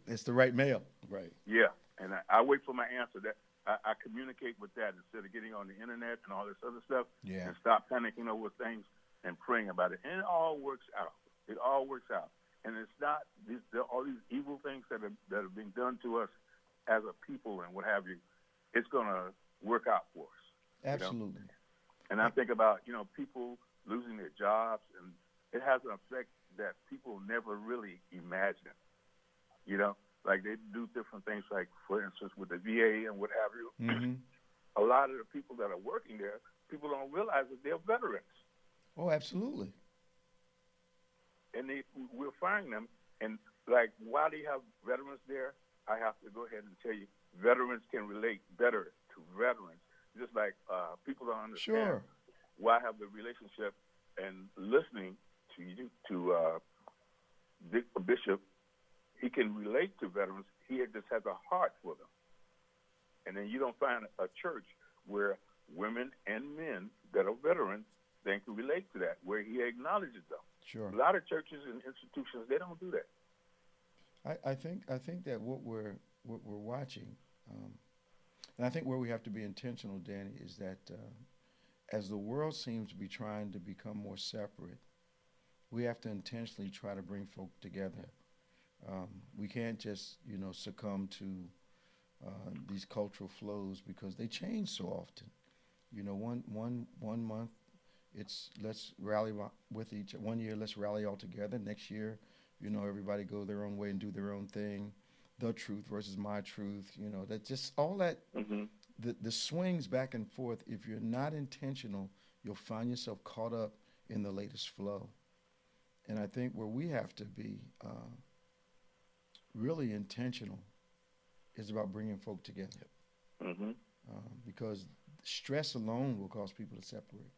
It's the right mail. Right. Yeah, and I wait for my answer. That I communicate with that instead of getting on the internet and all this other stuff. Yeah. And stop panicking over things and praying about it. And it all works out. It all works out. And it's not all these evil things that are being done to us as a people and what have you. It's going to work out for us. Absolutely. You know? And I think about, people losing their jobs, and it has an effect that people never really imagine. Like they do different things, like, for instance, with the VA and what have you. Mm-hmm. A lot of the people that are working there, people don't realize that they're veterans. Oh, absolutely. And we'll find them. And, like, why do you have veterans there? I have to go ahead and tell you, veterans can relate better to veterans. Just like people don't understand why I have the relationship and listening to you, to Bishop. He can relate to veterans. He just has a heart for them. And then you don't find a church where women and men that are veterans, they can relate to that, where he acknowledges them. Sure. A lot of churches and institutions, they don't do that. I think that what we're watching, and I think where we have to be intentional, Danny, is that as the world seems to be trying to become more separate, we have to intentionally try to bring folk together. We can't just, succumb to these cultural flows because they change so often. One month it's let's rally with each. 1 year let's rally all together. Next year, everybody go their own way and do their own thing. The truth versus my truth. That just all that. Mm-hmm. The swings back and forth. If you're not intentional, you'll find yourself caught up in the latest flow. And I think where we have to be really intentional is about bringing folk together. Because stress alone will cause people to separate.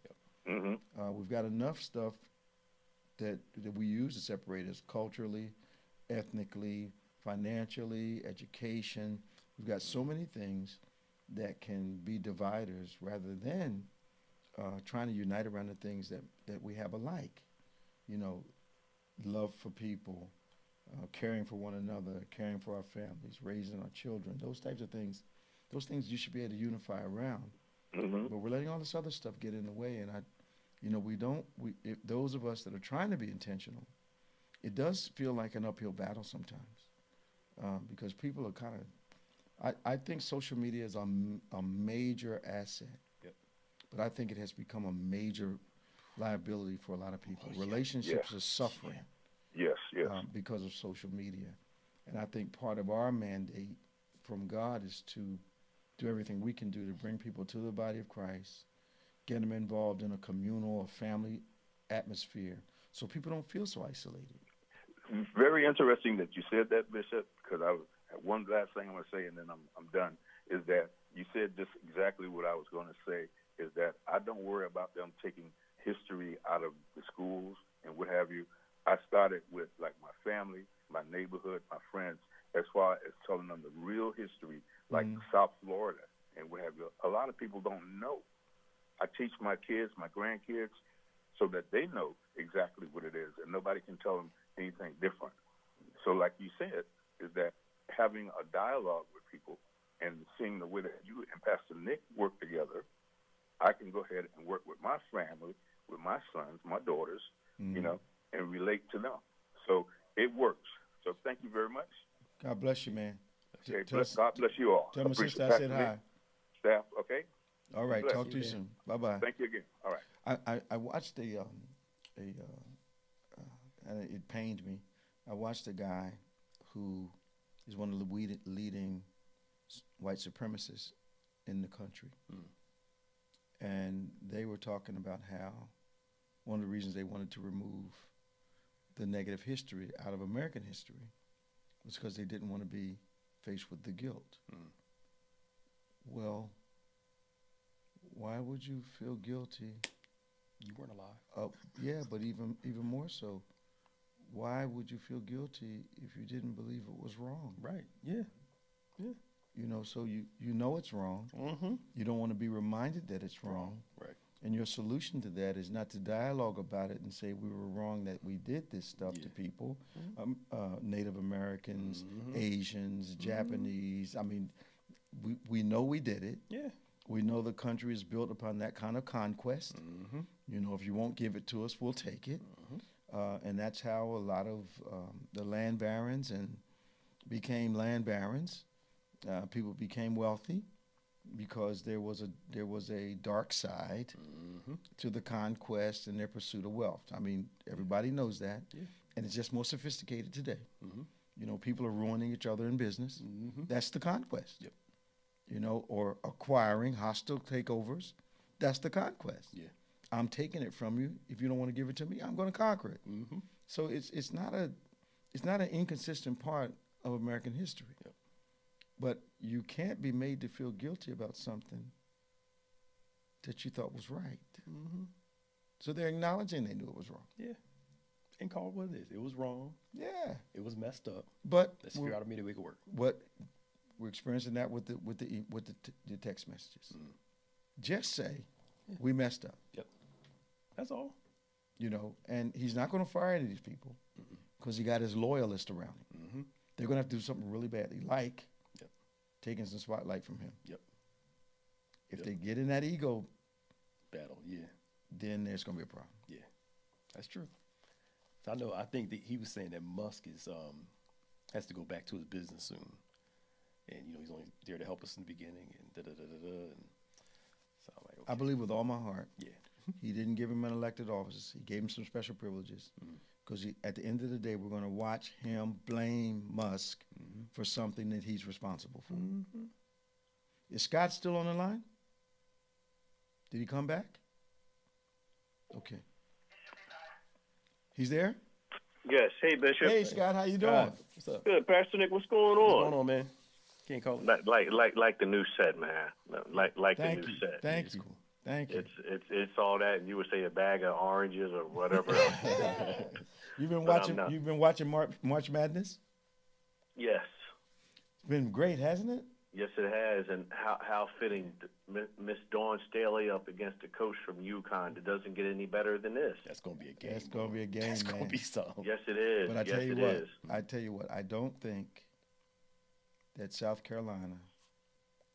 We've got enough stuff that we use to separate us culturally, ethnically, financially, education. We've got so many things that can be dividers rather than trying to unite around the things that we have alike. You know, love for people, caring for one another, caring for our families, raising our children, those types of things. Those things you should be able to unify around. But we're letting all this other stuff get in the way, and if those of us that are trying to be intentional, it does feel like an uphill battle sometimes, because people are kind of. I think social media is a major asset, but I think it has become a major liability for a lot of people. Relationships are suffering. Because of social media, and I think part of our mandate from God is to do everything we can do to bring people to the body of Christ, get them involved in a communal or family atmosphere so people don't feel so isolated. Very interesting that you said that, Bishop, because one last thing I'm going to say, and then I'm done, is that you said just exactly what I was going to say, is that I don't worry about them taking history out of the schools and what have you. I started with, like, my family, my neighborhood, my friends, as far as telling them the real history, like South Florida and what have you. A lot of people don't know. I teach my kids, my grandkids, so that they know exactly what it is, and nobody can tell them anything different. So like you said, is that having a dialogue with people and seeing the way that you and Pastor Nick work together, I can go ahead and work with my family, with my sons, my daughters, you know, and relate to them. So it works. So thank you very much. God bless you, man. Okay, God bless you all. Tell my sister I said hi. Staff, okay? All right, talk to you soon. Bye-bye. Thank you again. All right. I watched and it pained me. I watched a guy who is one of the leading white supremacists in the country. And they were talking about how one of the reasons they wanted to remove the negative history out of American history was because they didn't want to be faced with the guilt. Well, why would you feel guilty? You weren't alive. Yeah, but even more so, why would you feel guilty if you didn't believe it was wrong? Right. Yeah. You know, so you know it's wrong. You don't want to be reminded that it's wrong. Right. And your solution to that is not to dialogue about it and say we were wrong that we did this stuff to people, Native Americans, Asians, Japanese. I mean, we know we did it. Yeah. We know the country is built upon that kind of conquest. You know, if you won't give it to us, we'll take it. And that's how a lot of the land barons became land barons. People became wealthy because there was a dark side to the conquest and their pursuit of wealth. I mean, everybody knows that, and it's just more sophisticated today. You know, people are ruining each other in business. That's the conquest. You know, or acquiring hostile takeovers. That's the conquest. I'm taking it from you. If you don't want to give it to me, I'm going to conquer it. So it's not an inconsistent part of American history. But you can't be made to feel guilty about something that you thought was right. So they're acknowledging they knew it was wrong. And call it what it is. It was wrong. It was messed up. But let's figure out a way to make it work. What we're experiencing that with the text messages. Just say we messed up. That's all. You know, and he's not going to fire any of these people because he got his loyalists around him. They're going to have to do something really badly, like taking some spotlight from him. If they get in that ego battle, then there's going to be a problem. That's true. So I think that he was saying that Musk has to go back to his business soon, and you know he's only there to help us in the beginning, and And so I'm like, okay. I believe with all my heart. He didn't give him an elected office. He gave him some special privileges because at the end of the day, we're going to watch him blame Musk for something that he's responsible for. Is Scott still on the line? Did he come back? Okay. He's there? Yes. Hey, Bishop. Hey, Scott. How you doing? What's up? Good. Pastor Nick, what's going on? What's going on, man? Can't call it. Like the new set, man. Like the new set. Thank you. Thank you. It's all that, and you would say a bag of oranges or whatever else. You've been watching March Madness? Yes. It's been great, hasn't it? Yes, it has, and how fitting Miss Dawn Staley up against a coach from UConn. It doesn't get any better than this. That's gonna be a game. That's gonna be a game, That's man. gonna be something. Yes, it is. But I yes, tell you what, I don't think that South Carolina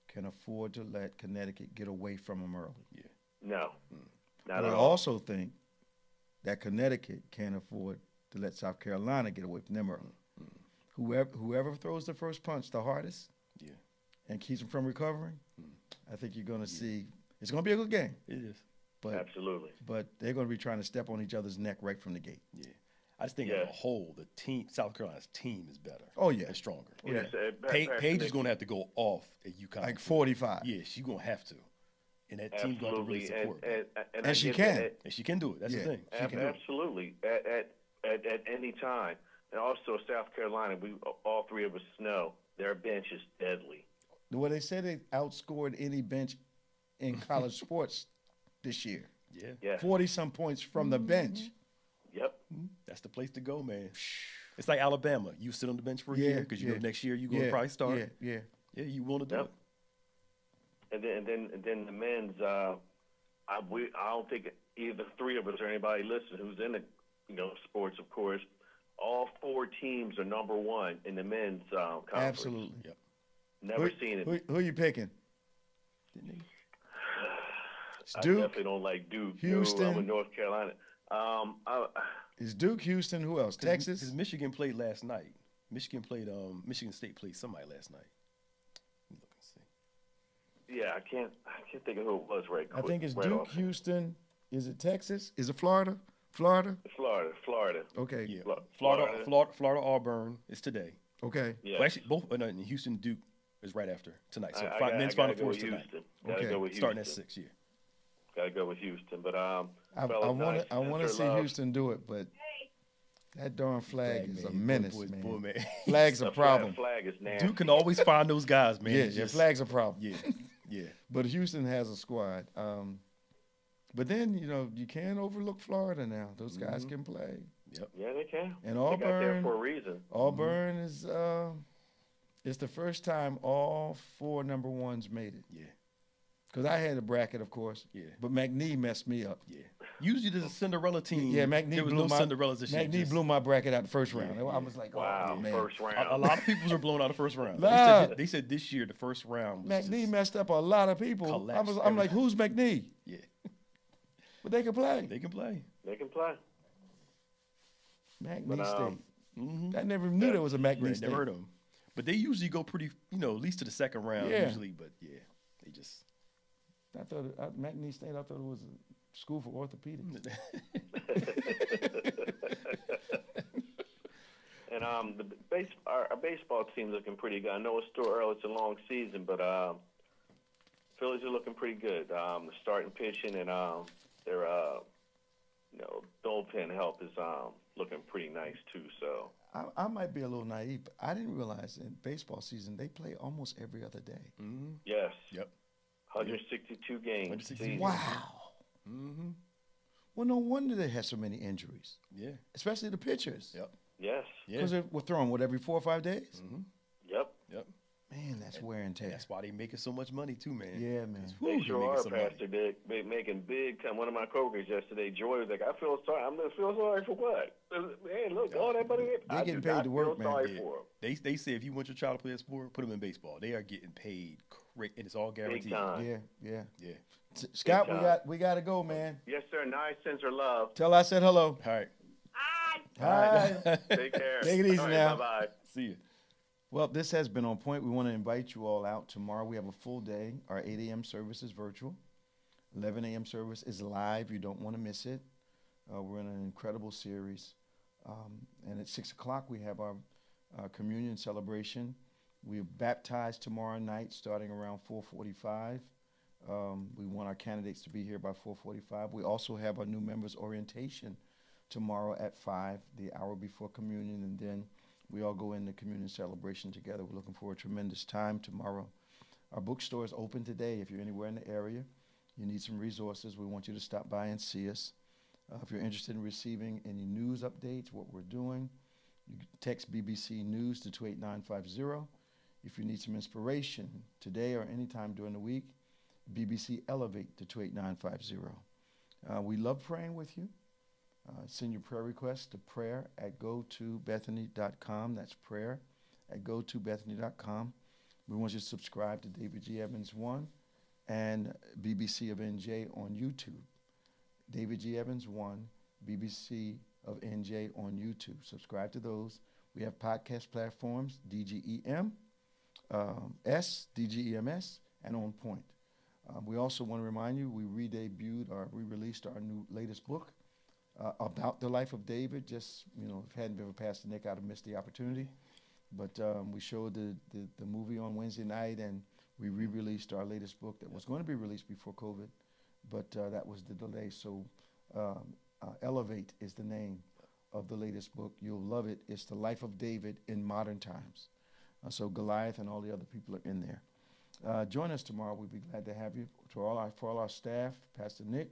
can afford to let Connecticut get away from them early. Yeah. No. Not But at I all. also think that Connecticut can't afford to let South Carolina get away from them early. Whoever throws the first punch the hardest, and keeps them from recovering, I think you're going to see. It's going to be a good game. It is. But absolutely. But they're going to be trying to step on each other's neck right from the gate. Yeah. I just think as a whole, the team, South Carolina's team is better. Oh, yeah. And stronger. Yes. Paige is going to have to go off at UConn. Like 45. Yeah, she's going to have to. And that team's going to really support her. And she can. And she can do it. That's the thing. She can absolutely. At any time. And also South Carolina, all three of us know their bench is deadly. Well, they said they outscored any bench in college sports this year. Yeah. 40-some points from the bench. Yep. That's the place to go, man. It's like Alabama. You sit on the bench for a year because you know next year you're going to probably start. Yeah, you want to do it. And then the men's. I don't think either three of us or anybody listening who's in the sports, of course. All four teams are number one in the men's conference. Absolutely. Yep. Never seen it. Who are you picking? I Duke. definitely don't like Duke. Houston. No, I'm in North Carolina. Is Duke, Houston, who else? Texas? Because Michigan played last night. Michigan State played somebody last night. Let me look and see. Yeah, I can't think of who it was right quick. I think it's right Duke, off. Houston. Is it Texas? Is it Florida? Florida? Okay. Yeah. Florida, Auburn is today. Okay. Yeah. Well, actually, both Houston, Duke is right after tonight. So men's I Final gotta Four go is with tonight. Houston. Gotta go with Houston. Starting at 6, yeah. Gotta go with Houston, but I want to see Houston do it, but that darn flag is a menace, man. Flag's a problem. Flag is nasty. Duke can always find those guys, man. Yeah, flag's a problem. Yeah. But Houston has a squad. But then, you can't overlook Florida now. Those guys can play. Yep. Yeah, they can. And they got there Auburn for a reason. Auburn is it's the first time all 4 number ones made it. Yeah. Because I had a bracket, of course. Yeah. But McNee messed me up. Yeah. Usually there's a Cinderella team. Yeah, McNee there was blew no Cinderellas this year. McNee blew my bracket out the first round. I was like, wow, man. first round. A lot of people were blown out the first round. They said this year the first round was McNee messed up a lot of people. I'm like, who's McNee? Yeah. But they can play. They can play. McNee State. I never knew there was a McNee State. Never heard of them. But they usually go pretty, at least to the second round usually. But, they just. I thought McNee State, I thought it was a school for orthopedics. And our baseball team's looking pretty good. I know it's still early; it's a long season, but Phillies are looking pretty good. Starting pitching and their bullpen help is looking pretty nice too. So I might be a little naive, but I didn't realize in baseball season they play almost every other day. Mm-hmm. Yes. Yep. 162 games. 162. Wow. Mm-hmm. Well, no wonder they have so many injuries. Yeah. Especially the pitchers. Yep. Yes. Because we're throwing, every 4 or 5 days? Mm-hmm. Yep. Man, that's wear and tear. That's why they making so much money too, man. Yeah, man. They sure are, Pastor Dick. Making big time. One of my coworkers yesterday, Joy, was like, I feel sorry. I'm going to feel sorry for what? Hey, look, all that money. They're getting paid to work, man. Sorry for them. They say if you want your child to play a sport, put them in baseball. They are getting paid, and it's all guaranteed. Big time. Yeah. Scott, we got to go, man. Yes, sir. Nice sense of love. Tell I said hello. All right. Hi. Take care. Take it easy now. Bye-bye. See you. Well, this has been On Point. We want to invite you all out tomorrow. We have a full day. Our 8 a.m. service is virtual. 11 a.m. service is live. You don't want to miss it. We're in an incredible series. And at 6 o'clock, we have our communion celebration. We're baptized tomorrow night starting around 4:45. We want our candidates to be here by 4:45. We also have our new members orientation tomorrow at 5, the hour before communion, and then we all go into communion celebration together. We're looking for a tremendous time tomorrow. Our bookstore is open today. If you're anywhere in the area, you need some resources, we want you to stop by and see us. If you're interested in receiving any news updates, what we're doing, you can text BBC News to 28950. If you need some inspiration today or anytime during the week, BBC Elevate to 28950. We love praying with you. Send your prayer requests to prayer@gotobethany.com. That's prayer@gotobethany.com. We want you to subscribe to David G. Evans 1 and BBC of NJ on YouTube. David G. Evans 1, BBC of NJ on YouTube. Subscribe to those. We have podcast platforms, DGEM, DGEMS, and On Point. We also want to remind you, we released our latest book about the life of David. Just, if it hadn't been for Pastor Nick, I'd have missed the opportunity. But we showed the movie on Wednesday night, and we re-released our latest book that was going to be released before COVID, but that was the delay. So Elevate is the name of the latest book. You'll love it. It's the life of David in modern times. So Goliath and all the other people are in there. Join us tomorrow. We'd be glad to have you. For all our staff, Pastor Nick,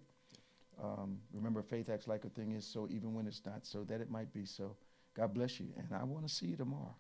remember, faith acts like a thing is so, even when it's not, so that it might be so. God bless you, and I want to see you tomorrow.